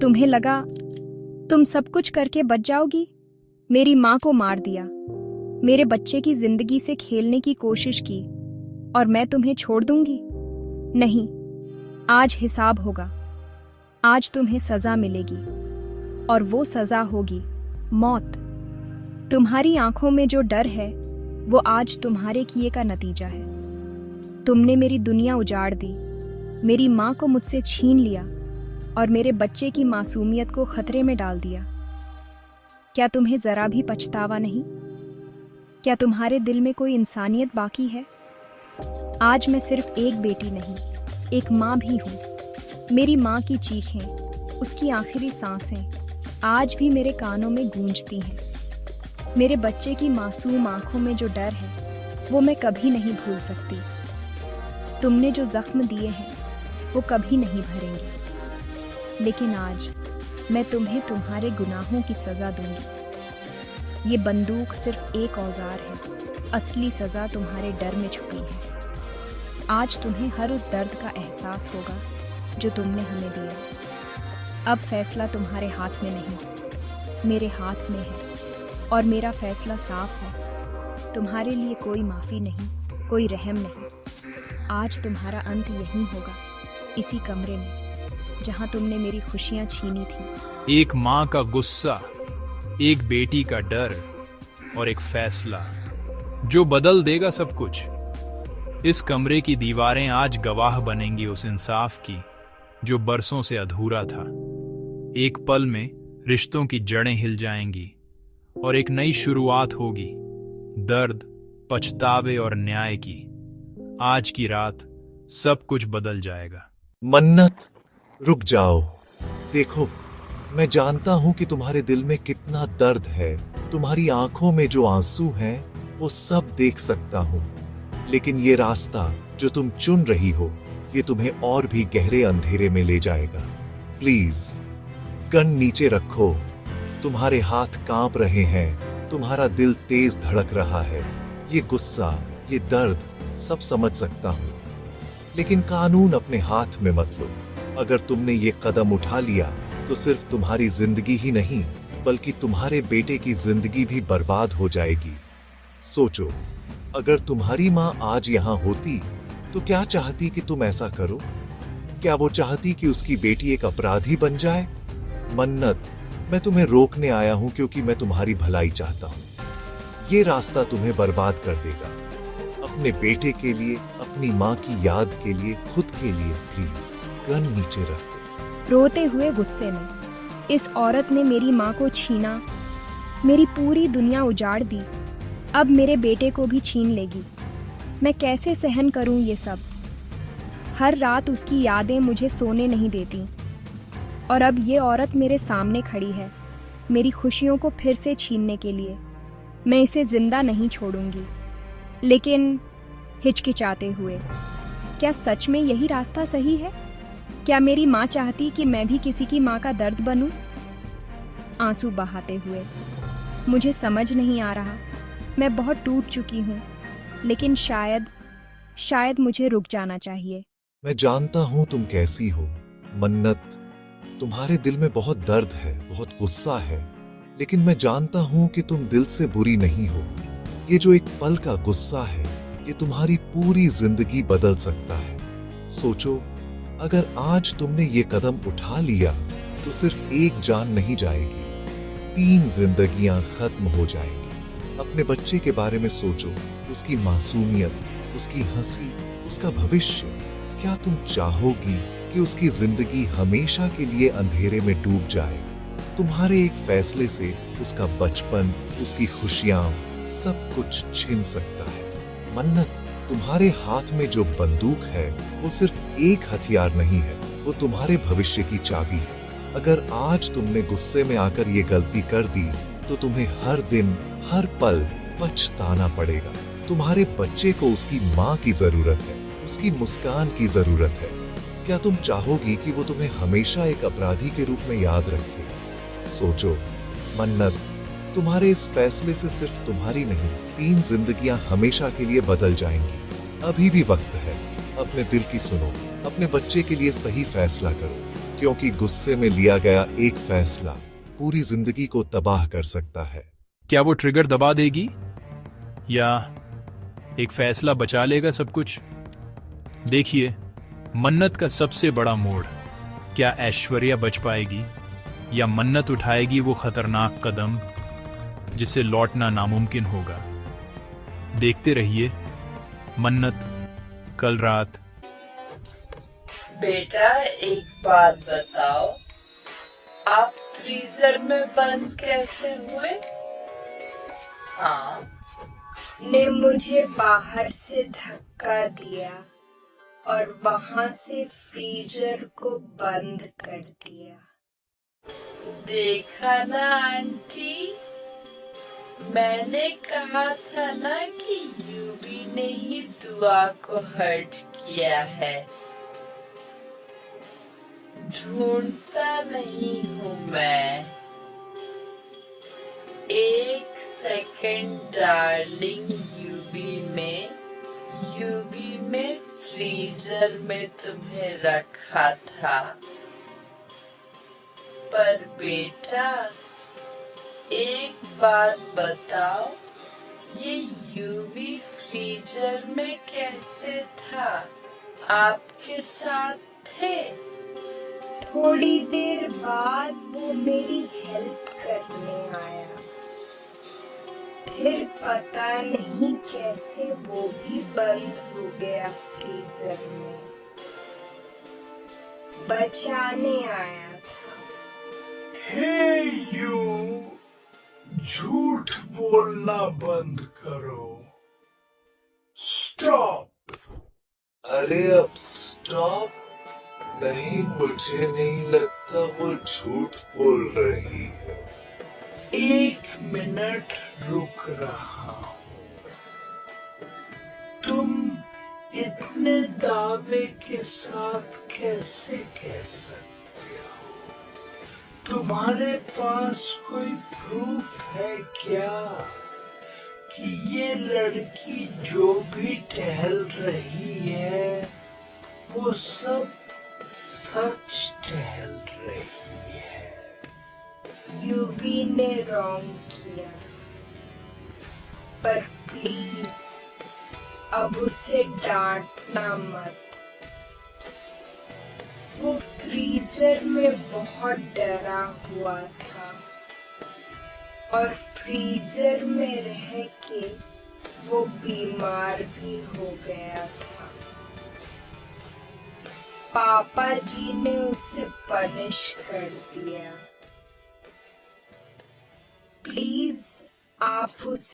तुम्हें लगा तुम सब कुछ करके बच जाओगी। मेरी माँ को मार दिया, मेरे बच्चे की जिंदगी से खेलने की कोशिश की, और मैं तुम्हें छोड़ दूंगी? नहीं, आज हिसाब होगा। आज तुम्हें सजा मिलेगी, और वो सजा होगी मौत। तुम्हारी आंखों में जो डर है वो आज तुम्हारे किए का नतीजा है। तुमने मेरी दुनिया उजाड़ दी, मेरी माँ को मुझसे छीन लिया, और मेरे बच्चे की मासूमियत को खतरे में डाल दिया। क्या तुम्हें जरा भी पछतावा नहीं? क्या तुम्हारे दिल में कोई इंसानियत बाकी है? आज मैं सिर्फ एक बेटी नहीं, एक माँ भी हूँ। मेरी माँ की चीखें, उसकी आखिरी सांसें आज भी मेरे कानों में गूंजती हैं। मेरे बच्चे की मासूम आंखों में जो डर है वो मैं कभी नहीं भूल सकती। तुमने जो जख्म दिए हैं वो कभी नहीं भरेंगे, लेकिन आज मैं तुम्हें तुम्हारे गुनाहों की सजा दूंगी। ये बंदूक सिर्फ एक औजार है, असली सजा तुम्हारे डर में छुपी है। आज तुम्हें हर उस दर्द का एहसास होगा जो तुमने हमें दिया। अब फैसला तुम्हारे हाथ में नहीं, मेरे हाथ में है, और मेरा फैसला साफ है। तुम्हारे लिए कोई माफ़ी नहीं, कोई रहम नहीं। आज तुम्हारा अंत यहीं होगा, इसी कमरे में जहां तुमने मेरी खुशियां छीनी थी। एक माँ का गुस्सा, एक बेटी का डर, और एक फैसला जो बदल देगा सब कुछ। इस कमरे की दीवारें आज गवाह बनेंगी उस इंसाफ की जो बरसों से अधूरा था। एक पल में रिश्तों की जड़ें हिल जाएंगी और एक नई शुरुआत होगी, दर्द, पछतावे और न्याय की। आज की रात सब कुछ बदल जाएगा। मन्नत, रुक जाओ। देखो, मैं जानता हूं कि तुम्हारे दिल में कितना दर्द है। तुम्हारी आंखों में जो आंसू हैं वो सब देख सकता हूं, लेकिन ये रास्ता जो तुम चुन रही हो ये तुम्हें और भी गहरे अंधेरे में ले जाएगा। प्लीज गन नीचे रखो। तुम्हारे हाथ कांप रहे हैं, तुम्हारा दिल तेज धड़क रहा है। ये गुस्सा, ये दर्द सब समझ सकता हूं, लेकिन कानून अपने हाथ में मत लो। अगर तुमने ये कदम उठा लिया तो सिर्फ तुम्हारी जिंदगी ही नहीं बल्कि तुम्हारे बेटे की जिंदगी भी बर्बाद हो जाएगी। सोचो, अगर तुम्हारी माँ आज यहाँ होती तो क्या चाहती कि तुम ऐसा करो? क्या वो चाहती कि उसकी बेटी एक अपराधी बन जाए? मन्नत, मैं तुम्हें रोकने आया हूं क्योंकि मैं तुम्हारी भलाई चाहता हूं। ये रास्ता तुम्हें बर्बाद कर देगा। अपने बेटे के लिए, अपनी माँ की याद के लिए, खुद के लिए प्लीज गन नीचे रख दो। रोते हुए गुस्से में इस औरत ने मेरी माँ को छीना, मेरी पूरी दुनिया उजाड़ दी। अब मेरे बेटे को भी छीन लेगी। मैं कैसे सहन करूं ये सब? हर रात उसकी यादें मुझे सोने नहीं देती, और अब ये औरत मेरे सामने खड़ी है मेरी खुशियों को फिर से छीनने के लिए। मैं इसे जिंदा नहीं छोड़ूंगी। लेकिन हिचकिचाते हुए, क्या सच में यही रास्ता सही है? क्या मेरी माँ चाहती कि मैं भी किसी की माँ का दर्द बनूं? आंसू बहाते हुए, मुझे समझ नहीं आ रहा। मैं बहुत टूट चुकी हूँ, लेकिन शायद मुझे रुक जाना चाहिए। मैं जानता हूं तुम कैसी हो मन्नत। तुम्हारे दिल में बहुत दर्द है, बहुत गुस्सा है, लेकिन मैं जानता हूं कि तुम दिल से बुरी नहीं हो। ये जो एक पल का गुस्सा है ये तुम्हारी पूरी जिंदगी बदल सकता है। सोचो, अगर आज तुमने ये कदम उठा लिया तो सिर्फ एक जान नहीं जाएगी, 3 जिंदगियां खत्म हो जाएंगी। अपने बच्चे के बारे में सोचो, उसकी मासूमियत, उसकी हंसी, उसका भविष्य। क्या तुम चाहोगी कि उसकी जिंदगी हमेशा के लिए अंधेरे में डूब जाए? तुम्हारे एक फैसले से उसका बचपन, उसकी खुशियां, सब कुछ छिन सकता है। मन्नत, तुम्हारे हाथ में जो बंदूक है वो सिर्फ एक हथियार नहीं है, वो तुम्हारे भविष्य की चाबी है। अगर आज तुमने गुस्से में आकर ये गलती कर दी तो तुम्हें हर दिन, हर पल पछताना पड़ेगा। तुम्हारे बच्चे को उसकी माँ की जरूरत है, उसकी मुस्कान की जरूरत है। क्या तुम चाहोगी कि वो तुम्हें हमेशा एक अपराधी के रूप में याद रखे? सोचो मन्नत, तुम्हारे इस फैसले से सिर्फ तुम्हारी नहीं, 3 जिंदगियां हमेशा के लिए बदल जाएंगी। अभी भी वक्त है। अपने दिल की सुनो, अपने बच्चे के लिए सही फैसला करो। क्योंकि गुस्से में लिया गया एक फैसला पूरी जिंदगी को तबाह कर सकता है। क्या वो ट्रिगर दबा देगी या एक फैसला बचा लेगा सब कुछ? देखिए, मन्नत का सबसे बड़ा मोड़, क्या ऐश्वर्या बच पाएगी या मन्नत उठाएगी वो खतरनाक कदम जिससे लौटना नामुमकिन होगा? देखते रहिए मन्नत, कल रात। बेटा एक बात बताओ, आप फ्रीजर में बंद कैसे हुए? हाँ, ने मुझे बाहर से धक्का दिया और वहां से फ्रीजर को बंद कर दिया। देखा ना आंटी, मैंने कहा था ना कि यूवी ने ही दुआ को हर्ट किया है। ढूंढता नहीं हूँ मैं। एक सेकंड डार्लिंग, यूवी में फ्रीजर में तुम्हें रखा था। पर बेटा एक बात बताओ, ये यूवी फ्रीजर में कैसे था? आपके साथ थे? थोड़ी देर बाद वो मेरी हेल्प करने आया, फिर पता नहीं कैसे वो भी बंद हो गया फ्रीजर में। बचाने आया था। हे यू, झूठ बोलना बंद करो। स्टॉप। अरे अब स्टॉप नहीं, मुझे नहीं लगता वो झूठ बोल रही है। 1 मिनट रुक रहा हूँ। तुम इतने दावे के साथ कैसे कह सकते हो? तुम्हारे पास कोई प्रूफ है क्या कि ये लड़की जो भी टहल रही है वो सब सच टहल रही है? यूवी ने रॉन्ग किया, पर प्लीज अब उसे डांटना मत। वो फ्रीजर में बहुत डरा हुआ था और फ्रीजर में रह के वो बीमार भी हो गया था। पापा जी ने उसे पनिश कर दिया। प्लीज आप उस